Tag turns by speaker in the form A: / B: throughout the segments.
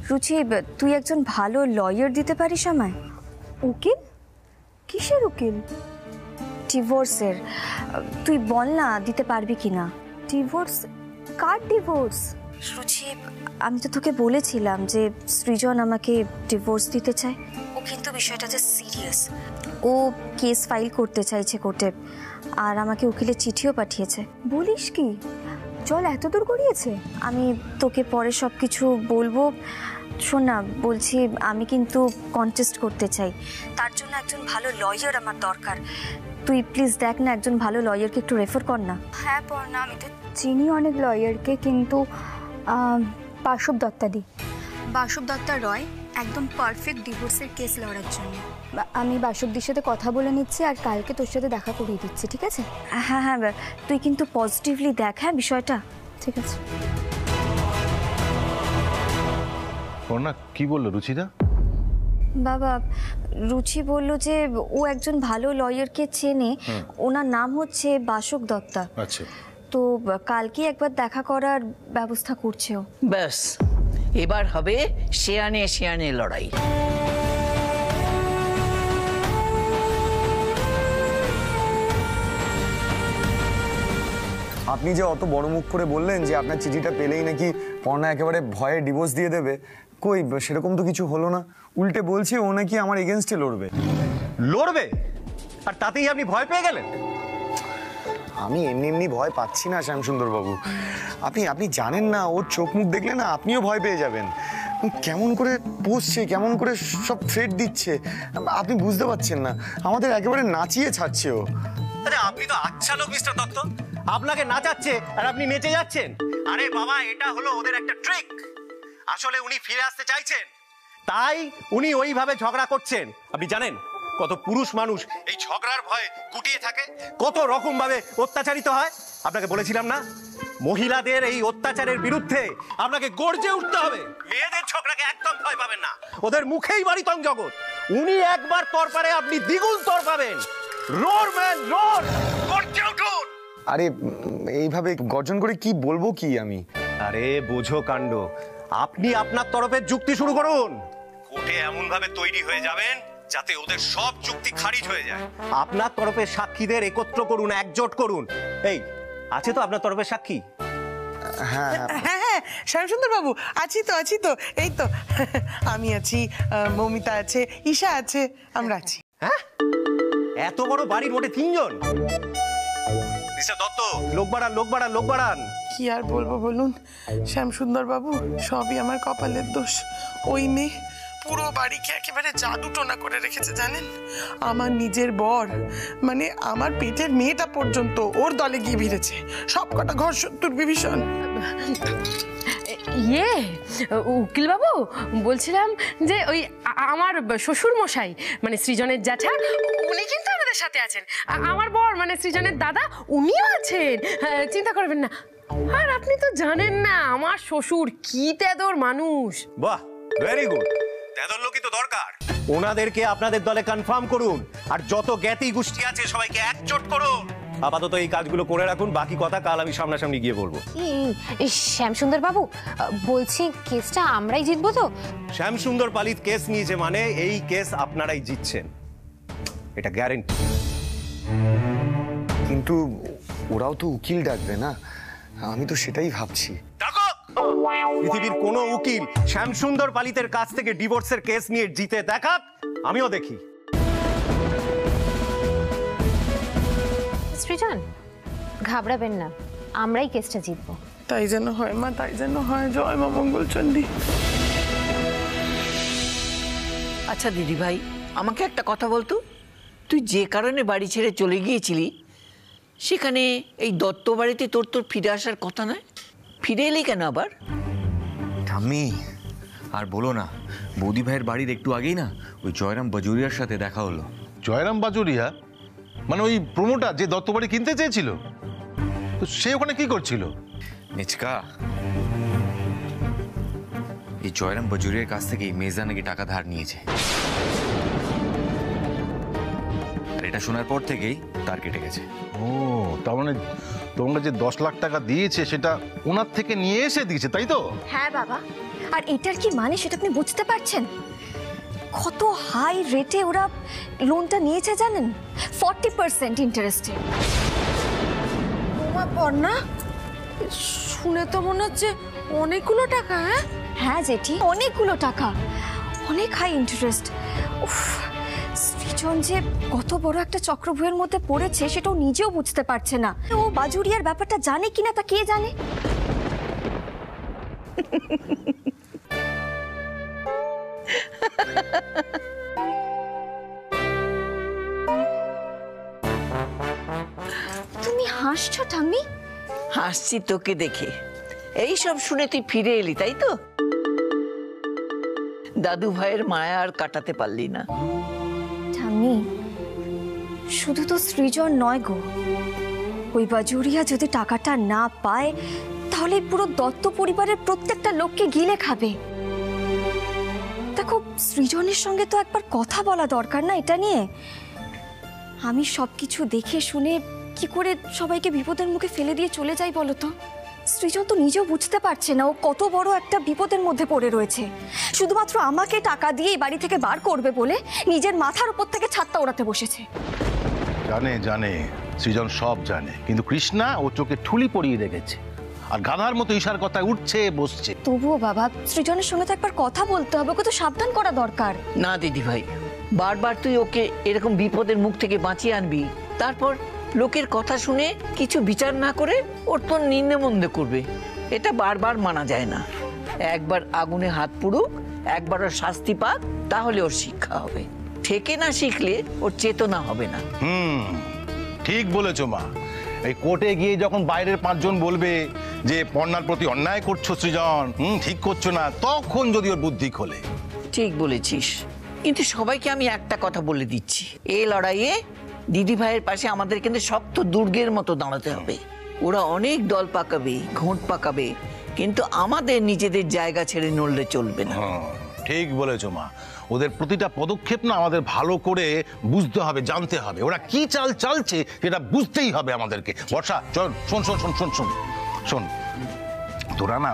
A: রুচি, তুই একজন ভালো লয়ার দিতে পারিস আমায়?
B: উকিল? কিসের উকিল?
A: ডিভোর্সের। তুই বল না দিতে পারবি কিনা।
B: ডিভোর্স? কার ডিভোর্স?
A: রুচি, আমি তো তোকে বলেছিলাম যে সৃজন আমাকে ডিভোর্স দিতে চায়। ও কিন্তু বিষয়টাতে সিরিয়াস। ও কেস ফাইল করতে চাইছে কোর্টে, আর আমাকে উকিলের চিঠিও পাঠিয়েছে।
B: বলিস কি? চল এত দূর গড়িয়েছে?
A: আমি তোকে পরে সব কিছু বলবো। শোন না, বলছি আমি কিন্তু কন্টেস্ট করতে চাই, তার জন্য একজন ভালো লয়ার আমার দরকার। তুই প্লিজ দেখ না, একজন ভালো লয়ারকে একটু রেফার কর না।
B: হ্যাঁ পর্ণা, আমি তো চিনি অনেক লয়ারকে, কিন্তু বাসব দত্তাদি।
A: বাসব দত্তা রয় একদম পারফেক্ট ডিভোর্সের কেস লড়ার জন্য।
B: আমি বাসবদির সাথে কথা বলে নিচ্ছি আর কালকে তোর সাথে দেখা করিয়ে দিচ্ছি, ঠিক আছে?
A: হ্যাঁ হ্যাঁ, তুই কিন্তু পজিটিভলি দেখ হ্যাঁ বিষয়টা।
B: ঠিক আছে।
C: পর্ণা কি বললো রুচিদা?
A: বাবা, রুচি বলল যে ও একজন ভালো লয়ারকে চেনে, ওনার নাম হচ্ছে বাসক দত্তা।
C: আচ্ছা,
A: তো কালকে একবার দেখা করার ব্যবস্থা করছে ও।
D: ব্যাস, এবার হবে শেয়ানে শেয়ানে লড়াই।
E: আপনি যে অত বড় মুখ করে বললেন যে আপনার চিঠিটা পেলেই নাকি পর্ণা একেবারে ভয়ে ডিভোর্স দিয়ে দেবে, কই সেরকম তো কিছু হলো না। উল্টে বলছে ও নাকি আমার এগেনস্টে লড়বে।
F: লড়বে? আর তাতেই আপনি ভয় পেয়ে গেলেন?
E: আমি এমনি এমনি ভয় পাচ্ছি না শ্যামসুন্দর বাবু। আপনি জানেন না, ওর চোখ মুখ দেখলে না আপনিও ভয় পেয়ে যাবেন। কেমন করে বসছে, কেমন করে সব থ্রেট দিচ্ছে, আপনি বুঝতে পারছেন না। আমাদের একেবারে নাচিয়ে ছাড়ছে ও।
F: আরে আপনি তো আচ্ছা লোক মিস্টার দত্ত, আপনাকে নাচাচ্ছে আর আপনি নেচে যাচ্ছেন। আরে বাবা, এটা হলো ওদের একটা ট্রিক। আসলে উনি ফিরে আসতে চাইছেন, তাই উনি ওইভাবে ঝগড়া করছেন। আপনি জানেন কত পুরুষ মানুষ এই ঝগড়ার ভয়ে গুটিয়ে থাকে, কত রকম ভাবে অত্যাচারিত হয়। আপনাকে বলেছিলাম না, মহিলাদের এই অত্যাচারের বিরুদ্ধে আপনাকে গর্জে উঠতে হবে। মেয়েদের ঝগড়াকে একদম ভয় পাবেন না, ওদের মুখেই বাড়িতং জগৎ। উনি একবার তর পারে, আপনি দ্বিগুণ তর পাবেন। রোর ম্যান রোর, গর্জে উঠুন।
E: আরে এইভাবে গর্জন করে কি বলবো কি আমি?
F: আরে বোঝো কাণ্ড, আপনি আপনার তরফের যুক্তি শুরু করুন। কোর্টে এমন ভাবে তৈরি হয়ে যাবেন যাতে ওদের সব যুক্তি খারিজ হয়ে যায়। আপনার তরফের সাক্ষীদের একত্র করুন, একজোট করুন। এই আছে তো আপনার তরফের সাক্ষী?
E: হ্যাঁ
G: হ্যাঁ, শ্যামসুন্দর বাবু, আছি তো এই তো আমি আছি, মৌমিতা আছে, ঈশা আছে, আমরা আছি।
F: হ্যাঁ, এত বড় বাড়ির মোটে 3 জন? মিস্টার দত্ত, লোক বাড়ান।
G: কি আর বলবো বলুন শ্যামসুন্দর বাবু, সবই আমার কপালের দোষ। ওই মেয়ে পুরো বাড়িকে একেবারে জাদু টোনা করে রেখেছে জানেন। আমার নিজের বর, মানে আমার পেটের মেয়েটা পর্যন্ত ওর দলে গিয়ে ভিড়েছে। সব কটা ঘর শত্রুর বিভীষণ।
H: ইয়ে উকিল বাবু, বলছিলাম যে ওই আমার শ্বশুর মশাই মানে সৃজনের জ্যাঠা, উনি কিন্তু আমাদের সাথে আছেন। আমার বর মানে সৃজনের দাদা, উনিও আছেন, চিন্তা করবেন না। আর আপনি তো জানেন না আমার শ্বশুর কি তেদর মানুষ।
F: বাহ, ভেরি গুড। তেদর লোকই তো দরকার। ওনাদেরকে আপনাদের দলে কনফার্ম করুন, আর যত জ্ঞাতি গোষ্ঠী আছে সবাইকে একজোট করুন। আপাতত এই কাজগুলো করে রাখুন, বাকি কথা কাল আমি সামনাসামনি গিয়ে বলবো।
I: শ্যামসুন্দর বাবু, বলছি কেসটা আমরাই জিতবো তো?
F: শ্যামসুন্দর পালিত কেস নিয়েছে মানে এই কেস আপনারাই জিতছেন, এটা গ্যারেন্টি।
E: কিন্তু ওরাও তো উকিল ডাকবে না, আমি তো সেটাই ভাবছি।
F: পৃথিবীর কোনো উকিল শ্যামসুন্দর পালিতের কাছ থেকে ডিভোর্সের কেস নিয়ে জিতে দেখাক, আমিও দেখি।
I: সৃজন, ঘাবড়াবেন না, আমরাই কেসটা জিতবো।
G: তাই যেন হয় মা, তাই যেন হয়। জয় মা মঙ্গলচণ্ডী।
D: আচ্ছা দিদি ভাই, আমাকে একটা কথা বলতো, তুই যে কারণে বাড়ি ছেড়ে চলে গিয়েছিলি সেখানে এই দত্ত বাড়িতে তোর ফিরে আসার কথা নয়, ফিরে এলি কেন আবার?
J: ঠাম্মি আর বলো না, বৌদি ভাইয়ের বাড়ির একটু আগেই না ওই জয়রাম বাজুরিয়ার সাথে দেখা হলো।
C: জয়রাম বাজুরিয়া মানে ওই প্রমোটার যে দত্ত বাড়ি কিনতে চেয়েছিল, তো সে ওখানে কি করছিল?
J: নিচকা, এই জয়রাম বাজুরিয়ার কাছ থেকে মেজদা নাকি টাকা ধার নিয়েছে। আর এটা এটা শোনার পর থেকেই তার কেটে গেছে।
C: ও, তার মানে তোমরা যে 10 লাখ টাকা দিয়েছে সেটা ওনার থেকে নিয়ে এসে দিয়েছে, তাই তো?
A: হ্যাঁ বাবা, আর এটার কি মানে সেটা আপনি বুঝতে পারছেন? কত হাই রেটে ওরা লোনটা নিয়েছে জানেন? 40% ইন্টারেস্টে।
H: ওমা পর্ণা, শুনে তো মনে হচ্ছে অনেকগুলো টাকা। হ্যাঁ
A: হ্যাঁ জেঠি, অনেকগুলো টাকা, অনেক হাই ইন্টারেস্ট। উফ, সৃজন যে কত বড় একটা চক্রব্যূহের মধ্যে পড়েছে সেটাও নিজেও বুঝতে পারছে না। ও বাজুরিয়ার ব্যাপারটা জানে কিনা তা কে জানে। তুমি হাসছো ঠাম্মি?
D: হাসছি তোকে দেখে। এই সব শুনে তুই ফিরে এলি, তাই তো? দাদু ভাইয়ের মায়া আর কাটাতে পারলি না।
A: ঠাম্মি, শুধু তো সৃজন নয় গো, ওই বাজুরিয়া যদি টাকাটা না পায় তাহলে পুরো দত্ত পরিবারের প্রত্যেকটা লোককে গিলে খাবে। দেখো, সৃজনের সঙ্গে তো একবার কথা বলা দরকার না এটা নিয়ে? আমি সবকিছু দেখে শুনে কি করে সবাইকে বিপদের মুখে ফেলে দিয়ে চলে যাই বলো তো? সৃজন তো নিজেও বুঝতে পারছে না ও কত বড় একটা বিপদের মধ্যে পড়ে রয়েছে। শুধুমাত্র আমাকে টাকা দিয়ে এই বাড়ি থেকে বার করবে বলে নিজের মাথার উপর থেকে ছাদটা ওড়াতে বসেছে।
C: জানে জানে, সৃজন সব জানে, কিন্তু কৃষ্ণা ও চোখে ঠুলি পরিয়ে রেখেছে আর গাধার মতো ঈশার কথা উঠছে বসছে।
A: তবুও বাবা, সৃজনের সঙ্গে তো একবার কথা বলতে হবে, ওকে তো সাবধান করা দরকার।
D: না দিদি ভাই, বারবার তুই ওকে এরকম বিপদের মুখ থেকে বাঁচিয়ে আনবি, তারপর লোকের কথা শুনে কিছু বিচার না করে ওর তোর নিন্দে করবে, এটা বারবার মানা যায় না। একবার আগুনে হাত পুড়ুক, একবার ওর শাস্তি পাক, তাহলে ওর শিক্ষা হবে। ঠেকে না শিখলে ওর চেতনা হবে না।
C: ঠিক বলেছো মা। এই কোর্টে গিয়ে যখন বাইরের 5 জন বলবে যে পর্ণার প্রতি অন্যায় করছো সৃজন, ঠিক করছো না, তখন যদি ওর বুদ্ধি খোলে।
D: ঠিক বলেছিস, কিন্তু সবাইকে আমি একটা কথা বলে দিচ্ছি, এই লড়াইয়ে দিদি ভাইয়ের পাশে আমাদের কিন্তু শক্ত দুর্গের মতো দাঁড়াতে হবে। ওরা অনেক দল পাকাবে, ঘোঁট পাকাবে, কিন্তু আমাদের নিজেদের জায়গা ছেড়ে নড়লে চলবে না।
C: ঠিক বলেছো মা, ওদের প্রতিটা পদক্ষেপ না আমাদের ভালো করে বুঝতে হবে, জানতে হবে। ওরা কি চাল চালছে সেটা বুঝতেই হবে আমাদেরকে। বর্ষা, চল, শোন শোন শোন শোন শোন শোন, তোরা না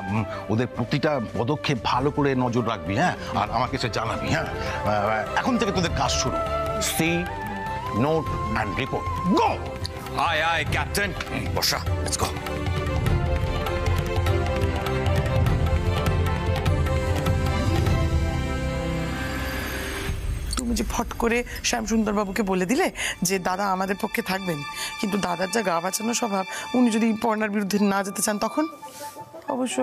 C: ওদের প্রতিটা পদক্ষেপ ভালো করে নজর রাখবি, হ্যাঁ? আর আমাকে সে জানাবি, হ্যাঁ? এখন থেকে তোদের কাজ শুরু। See, note and report. Go!
J: আয় আয় ক্যাপ্টেন। Barsha, let's go.
G: তুমি যে ফট করে শ্যামসুন্দর বাবুকে বলে দিলে যে দাদা আমাদের পক্ষে থাকবেন, কিন্তু দাদার যা গা বাঁচানো স্বভাব, উনি যদি পর্ণার বিরুদ্ধে না যেতে চান তখন? অবশ্য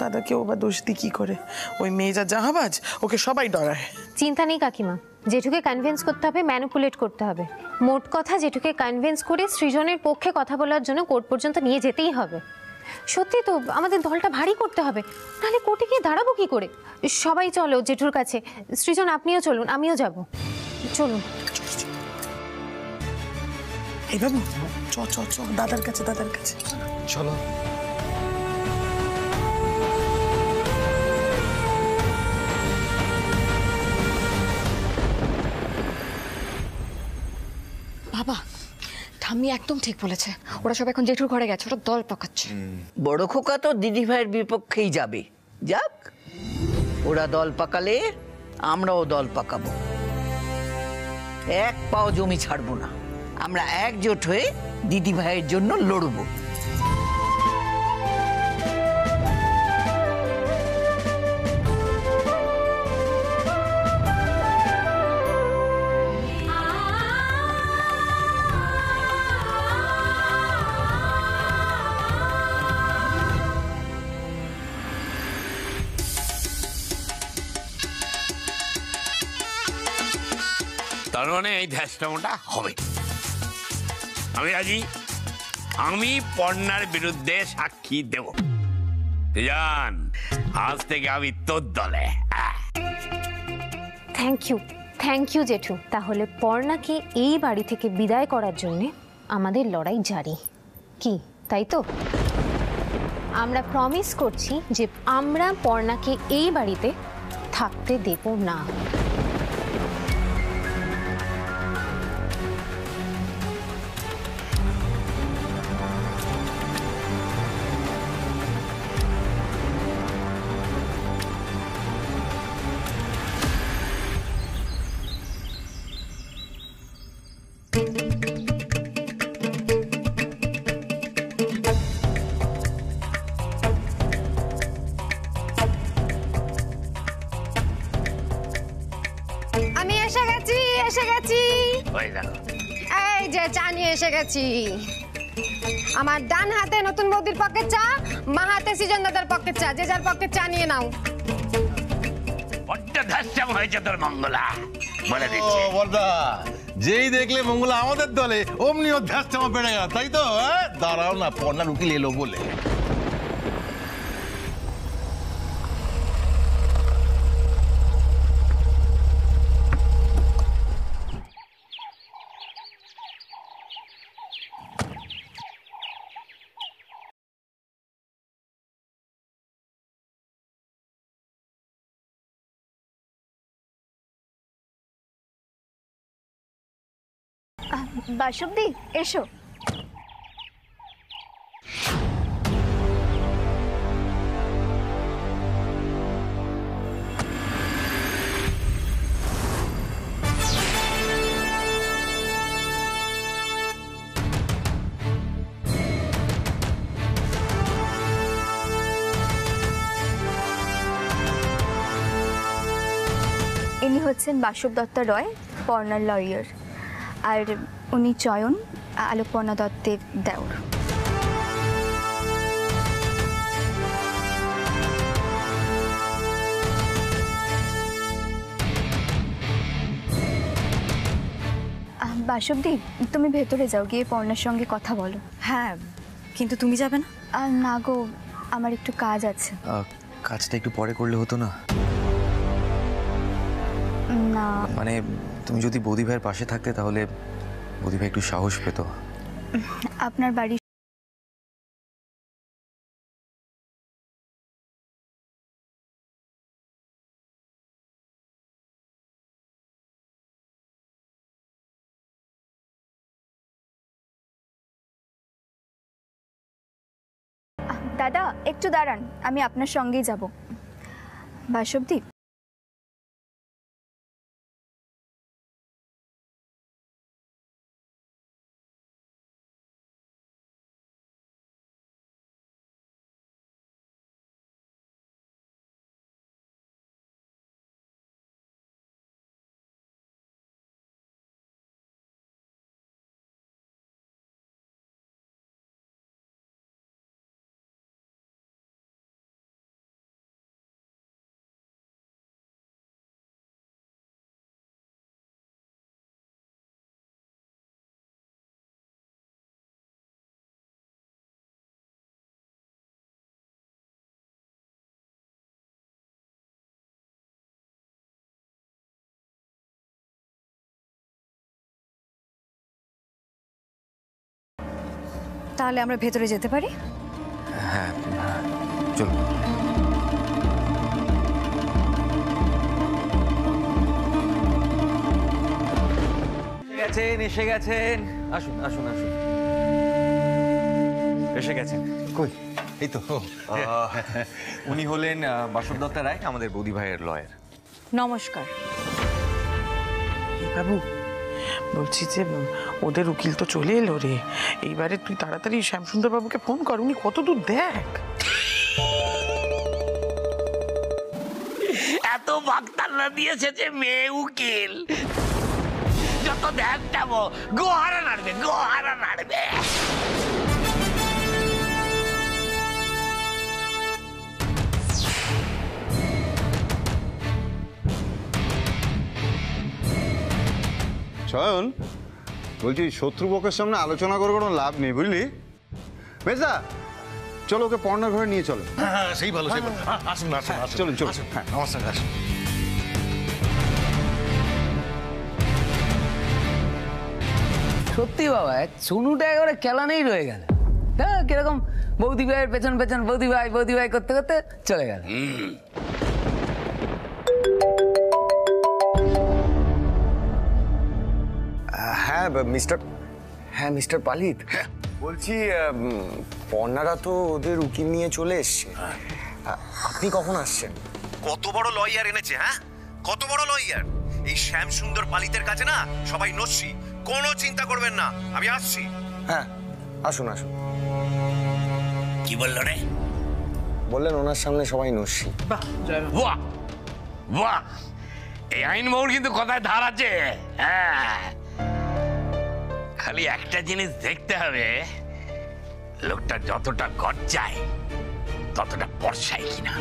G: দাদাকে ও বা দোষ দিই কি করে? ওই মেয়ে যা জাহাবাজ, ওকে সবাই ডরায়।
I: চিন্তা নেই কাকিমা, জেঠুকে কনভিন্স করতে হবে, ম্যানিপুলেট করতে হবে। মোট কথা, জেঠুকে কনভিন্স করে সৃজনের পক্ষে কথা বলার জন্য কোর্ট পর্যন্ত নিয়ে যেতেই হবে। সত্যি তো আমাদের দলটা ভারী করতে হবে, নাহলে কোর্টে গিয়ে দাঁড়াবো কি করে? সবাই চলো জেঠুর কাছে। সৃজন, আপনিও চলুন, আমিও যাব। চলুন।
G: এই বাবু, চ চ চ, দাদার কাছে, দাদার কাছে
J: চলো।
B: বাবা, ঠাম্মি একদম ঠিক বলেছে, ওরা সব এখন জেঠুর ঘরে গেছে, ওরা দল পাকাচ্ছে।
D: বড় খোকা তো দিদি ভাইয়ের বিপক্ষেই যাবে, যাক। ওরা দল পাকালে আমরাও দল পাকাবো, এক পাও জমি ছাড়বো না। আমরা একজোট হয়ে দিদি ভাইয়ের জন্য লড়বো।
K: তার মানে এই ধ্যাসটামোটা হবে। আমি রাজি, আমি পর্ণার বিরুদ্ধে সাক্ষী দেব। জান, আজ থেকে আমি তোর দলে।
I: থ্যাংক ইউ জেঠু। তাহলে পর্ণাকে এই বাড়ি থেকে বিদায় করার জন্য আমাদের লড়াই জারি, কি তাই তো? আমরা প্রমিস করছি যে আমরা পর্ণাকে এই বাড়িতে থাকতে দেব না।
L: আমি এসে গেছি।
K: ওই দেখো
L: এই যে চা নিয়ে এসে গেছি। আমার ডান হাতে নতুন বৌদির পকেট চা, মা হাতে সৃজন দাদার পকেট চা। যে যার পকেট চা নিয়ে নাও।
K: বড্ড ধাস্টাম হয়েছে তোর মঙ্গলা, বলে দিচ্ছি।
C: বর্দা, যেই দেখলে মঙ্গলা আমাদের দলে অমনি অধ্যাসটা বেড়ে গেল, তাই তো? দাঁড়াও না, পর্ণার উকিল এলো বলে।
B: বাসবদি, এসো।
A: ইনি হচ্ছেন বাসব দত্ত রয়, পর্ণার লয়ার। আর উনি চয়ন, আলোকপর্ণা দত্তের দেওর। বাসবদি, তুমি ভেতরে যাও, গিয়ে পর্ণার সঙ্গে কথা বলো।
M: হ্যাঁ, কিন্তু তুমি যাবে না?
A: না গো, আমার একটু কাজ আছে।
J: কাজটা একটু পরে করলে হতো না?
A: না
J: মানে তুমি যদি বৌদি ভাইয়ের পাশে থাকতে তাহলে বৌদি ভাই একটু সাহস পেত।
A: আপনার বাড়ি দাদা, একটু দাঁড়ান, আমি আপনার সঙ্গেই যাব। বাসবদীপ,
M: তাহলে আমরা ভেতরে যেতে পারি?
J: হ্যাঁ, চলো। এসে গেছেন। আসুন আসুন আসুন, এসে গেছেন।
C: কই? এই তো।
J: উনি হলেন বাসব দত্ত রায়, আমাদের বৌদি ভাইয়ের লয়ার।
M: নমস্কার।
G: বাবু, বলছি যে ওদের উকিল তো চলে এলো রে। এইবারে তুই তাড়াতাড়ি শ্যামসুন্দর বাবুকে ফোন কর, উনি কত দূর দেখ।
K: এত বাগতাল্লা দিয়েছে যে মেয়ে উকিল, যত দেখ যাবো গোহারা নাড়বে, গোহারা নাড়বে।
E: চয়ন, বলছি শত্রুপক্ষের সামনে আলোচনা করে কোনো লাভ নেই, বুঝলি? বেজা, চলো ওকে পর্ণার ঘরে নিয়ে চলো।
C: হ্যাঁ, সেই ভালো, সেই ভালো। আসুন আসুন,
E: চলুন চলুন।
C: হ্যাঁ, আমার সঙ্গে আসুন।
N: সত্যি বাবা, চুনুটা একেবারে কেলানেই রয়ে গেল। হ্যাঁ, কিরকম বৌদি ভাইয়ের পেছন পেছন বৌদি ভাই করতে করতে চলে গেল।
E: হ্যাঁ মিস্টার পালিত, বলছি পর্ণারা তো ওদের উকিল নিয়ে চলে এসছে। আপনি কখন আসছেন?
F: কত বড় লয়ার এনেছে, হ্যাঁ? কত বড় লয়ার! এই শ্যাম সুন্দর পালিতের কাছে না সবাই নস্যি। কোনো চিন্তা করবেন না, আমি আসছি।
E: হ্যাঁ, আসুন আসুন।
K: কি বললো রে?
E: বললেন ওনার সামনে সবাই নস্যি।
K: বাহ বাহ, এই আইন মৌর কিন্তু কথায় ধার আছে। হ্যাঁ, খালি একটা জিনিস দেখতে হবে, লোকটা যতটা গজ্জায় ততটা বর্ষায় কিনা।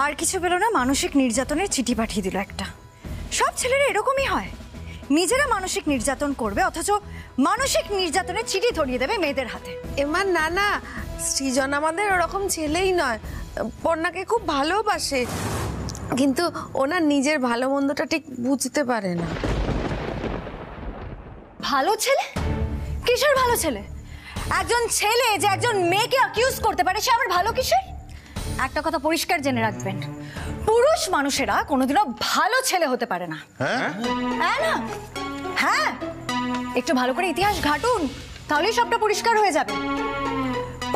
M: আর কিছু পেল না, মানসিক নির্যাতনের চিঠি পাঠিয়ে দিল একটা। সব ছেলেরা এরকমই হয়, নিজেরা মানসিক নির্যাতন করবে অথচ মানসিক নির্যাতনের চিঠি ধরিয়ে দেবে মেয়েদের হাতে।
G: এমা না না, সৃজন আমাদের ওরকম ছেলেই নয়, পর্ণাকে খুব ভালোবাসে, কিন্তু ওনার নিজের ভালো মন্দটা ঠিক বুঝতে পারে না।
M: ভালো ছেলে? কিসের ভালো ছেলে? একজন ছেলে যে একজন মেয়েকে অ্যাকিউজ করতে পারে, সে আবার ভালো কিসের? একটা কথা পরিষ্কার জেনে রাখবেন, পুরুষ মানুষেরা কোনোদিনও ভালো ছেলে হতে পারে না। হ্যাঁ না? হ্যাঁ, একটু ভালো করে ইতিহাস ঘাটুন, তাহলেই সবটা পরিষ্কার হয়ে যাবে।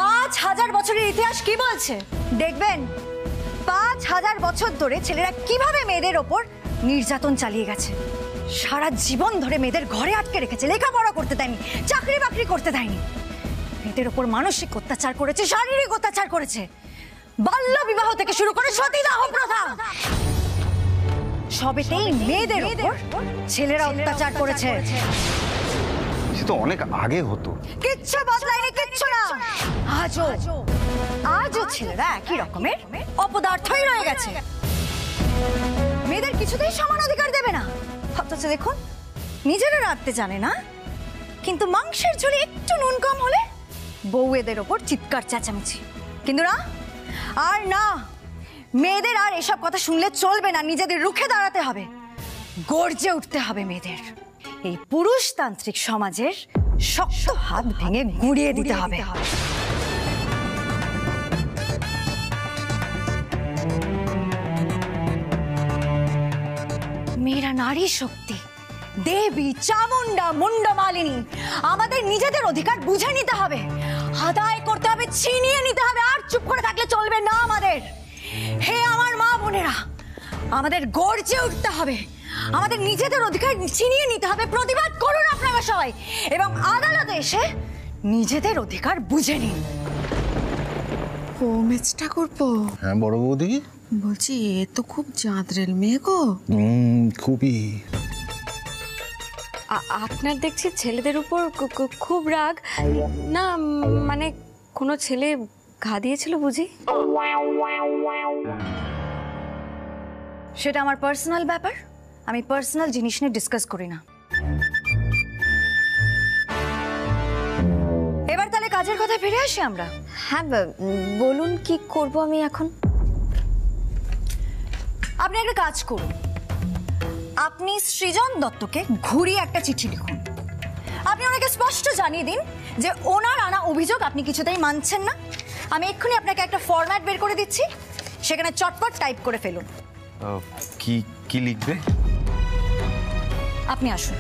M: 5000 বছরের ইতিহাস কি বলছে দেখবেন। 5000 বছর ধরে ছেলেরা কিভাবে মেয়েদের ওপর নির্যাতন চালিয়ে গেছে। সারা জীবন ধরে মেয়েদের ঘরে আটকে রেখেছে, লেখাপড়া করতে দেয়নি, চাকরি বাকরি করতে দেয়নি, মেয়েদের ওপর মানসিক অত্যাচার করেছে, শারীরিক অত্যাচার করেছে, বাল্য বিবাহ থেকে শুরু করে সতীদাহ প্রথা, সবেতেই মেয়েদের উপর ছেলেরা অত্যাচার করেছে।
E: সে তো অনেক আগে হতো,
M: কিচ্ছু বদলায়নি, কিচ্ছু না। আজও ছেলেরা একই রকমের অপদার্থই রয়ে গেছে। মেয়েদের কিছুতেই সমান অধিকার দেবে না, অথচ দেখুন নিজেরা রাঁধতে জানে না, কিন্তু মাংসের ঝোলে একটু নুন কম হলে বউয়েদের ওপর চিৎকার চেঁচামেচি। কিন্তু না, আর না, মেয়েদের আর এসব কথা শুনলে চলবে না, নিজেদের রুখে দাঁড়াতে হবে, গর্জে উঠতে হবে মেয়েদের। এই পুরুষতান্ত্রিক সমাজের শক্ত হাত ভেঙে গুঁড়িয়ে দিতে হবে। মেয়েরা নারী শক্তি, দেবী, চামুন্ডা, মুন্ডমালিনী। আমাদের নিজেদের অধিকার বুঝে নিতে হবে, আদায় করতে হবে, ছিনিয়ে নিতে হবে, আর চুপ করে থাকলে চলবে না আমাদের। হে আমার মা বোনেরা, আমাদের গর্জে উঠতে হবে, আমাদের নিজেদের অধিকার ছিনিয়ে নিতে হবে। প্রতিবাদ করুন আপনারা সবাই, এবং আদালতে এসে নিজেদের অধিকার বুঝে নিন।
G: ও মেজ ঠাকুরপো।
C: হ্যাঁ বড় বৌদি,
G: বলছি এ তো খুব জাঁদরেল মেয়ে গো।
C: খুবই।
A: আপনার দেখছি ছেলেদের উপর খুব রাগ। না মানে কোনো ছেলে ঘা দিয়েছিল বুঝি?
M: সেটা আমার পার্সোনাল ব্যাপার, আমি পার্সোনাল জিনিস নিয়ে ডিসকাস করি না। এবার তাহলে কাজের কথায় ফিরে আসি আমরা।
A: হ্যাঁ বলুন, কি করব আমি এখন?
M: আপনি একটা কাজ করুন, আপনি সৃজন দত্তকে ঘুরিয়ে একটা চিঠি লিখুন। আপনি ওনাকে স্পষ্ট জানিয়ে দিন যে ওনার আনা অভিযোগ আপনি কিছুতেই মানছেন না। আমি এক্ষুনি আপনাকে একটা ফরম্যাট বের করে দিচ্ছি, সেখানে চটপট টাইপ করে ফেলুন।
J: কি কি লিখবে?
M: আপনি আসুন।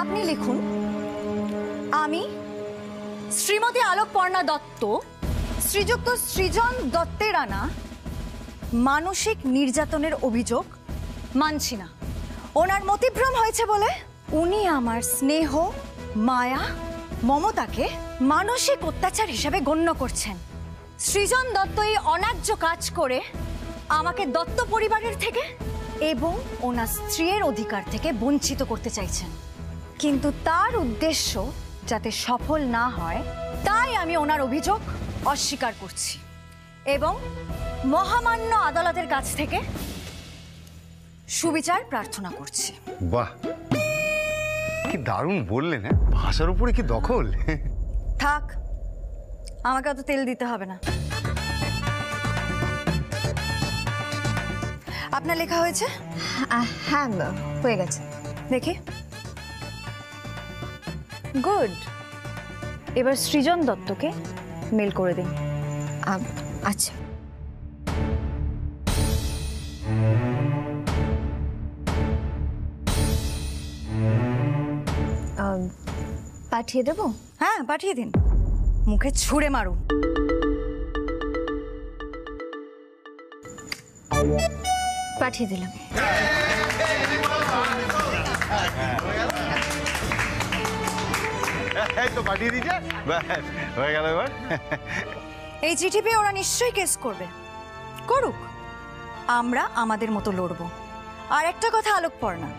M: আপনি লিখুন, আমি শ্রীমতী আলোকপর্ণা দত্ত শ্রীযুক্ত সৃজন দত্তের আনা মানসিক নির্যাতনের অভিযোগ মানছি না। ওনার মতিভ্রম হয়েছে বলে উনি আমার স্নেহ, মায়া, মমতাকে মানসিক অত্যাচার হিসেবে গণ্য করছেন। সৃজন দত্ত এই অন্যায্য কাজ করে আমাকে দত্ত পরিবারের থেকে এবং ওনার স্ত্রীর অধিকার থেকে বঞ্চিত করতে চাইছেন, কিন্তু তার উদ্দেশ্য যাতে সফল না হয় তাই আমি ওনার অভিযোগ অস্বীকার করছি এবং মহামান্য আদালতের কাছ থেকে সুবিচার প্রার্থনা করছি।
E: বাহ, কি দারুণ বললেন! হ্যাঁ, ভাষার উপরে কি দখল!
M: থাক, আমাকে অত তেল দিতে হবে না। আপনার লেখা হয়েছে?
L: হ্যাঁ হয়ে গেছে।
M: দেখি, গুড। এবার সৃজন দত্তকে মেল করে দিন।
A: আচ্ছা। পাঠিয়ে দেবো?
M: হ্যাঁ পাঠিয়ে দিন, মুখে ছুঁড়ে মারুন।
A: পাঠিয়ে দিলাম।
C: তো পাঠিয়ে দিয়েছে, হয়ে গেল এবার।
M: এই চিঠি পেয়ে ওরা নিশ্চয়ই কেস করবে, করুক, আমরা আমাদের মতো লড়বো। আর একটা কথা আলোকপর্ণা,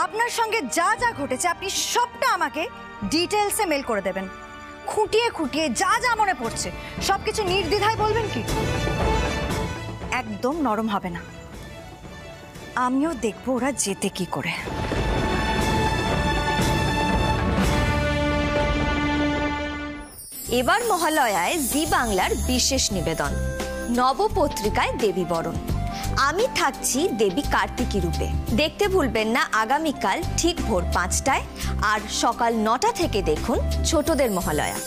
M: আপনার সঙ্গে যা যা ঘটেছে আপনি সবটা আমাকে ডিটেলসে মেল করে দেবেন, খুঁটিয়ে খুঁটিয়ে যা যা মনে পড়ছে সবকিছু নির্দ্বিধায় বলবেন কি, একদম নরম হবে না। আমিও দেখবো ওরা যেতে কি করে।
A: এবার মহালয়ায় জি বাংলার বিশেষ নিবেদন, নবপত্রিকায় দেবী বরণ। আমি থাকছি দেবী কার্তিকী রূপে। দেখতে ভুলবেন না আগামীকাল ঠিক ভোর 5টায়, আর সকাল 9টা থেকে দেখুন ছোটদের মহালয়া।